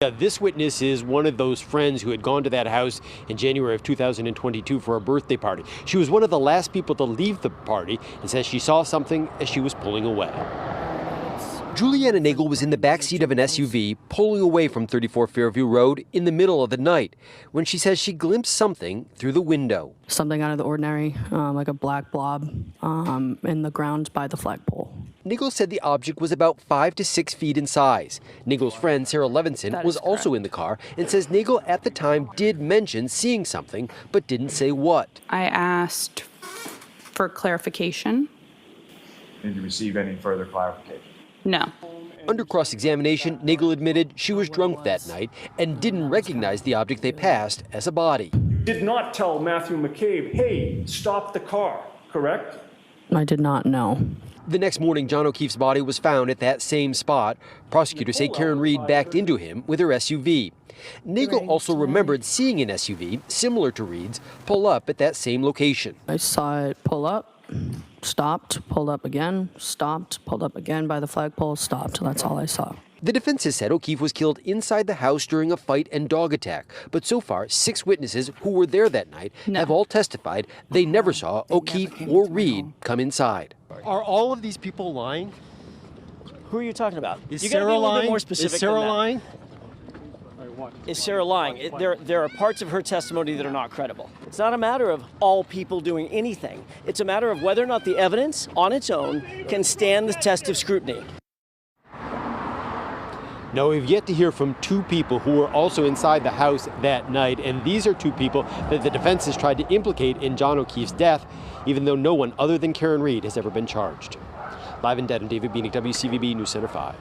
This witness is one of those friends who had gone to that house in January of 2022 for a birthday party. She was one of the last people to leave the party and says she saw something as she was pulling away. Juliana Nagel was in the backseat of an SUV pulling away from 34 Fairview Road in the middle of the night when she says she glimpsed something through the window. Something out of the ordinary, like a black blob in the ground by the flagpole. Nagel said the object was about 5 to 6 feet in size. Nagel's friend, Sarah Levinson, was also in the car and says Nagel at the time did mention seeing something, but didn't say what. I asked for clarification. Did you receive any further clarification? No. Under cross-examination, Nagel admitted she was drunk that night and didn't recognize the object they passed as a body. Did not tell Matthew McCabe, hey, stop the car, correct? I did not know. The next morning, John O'Keefe's body was found at that same spot. Prosecutors say Karen Reed backed into him with her SUV. Nagel also remembered seeing an SUV, similar to Reed's, pull up at that same location. I saw it pull up, stopped, pulled up again, stopped, pulled up again by the flagpole, stopped. That's all I saw. The defense has said O'Keefe was killed inside the house during a fight and dog attack. But so far, 6 witnesses who were there that night have all testified they never saw O'Keefe or Reed come inside. Are all of these people lying? Who are you talking about? Is You gotta be Sarah a little bit lying? more specific Is Sarah than that. lying? Is Sarah lying? There are parts of her testimony that are not credible. It's not a matter of all people doing anything. It's a matter of whether or not the evidence on its own can stand the test of scrutiny. Now, we've yet to hear from 2 people who were also inside the house that night, and these are 2 people that the defense has tried to implicate in John O'Keefe's death, even though no one other than Karen Reed has ever been charged. Live in Dedham, David Bieniek, WCVB News Center 5.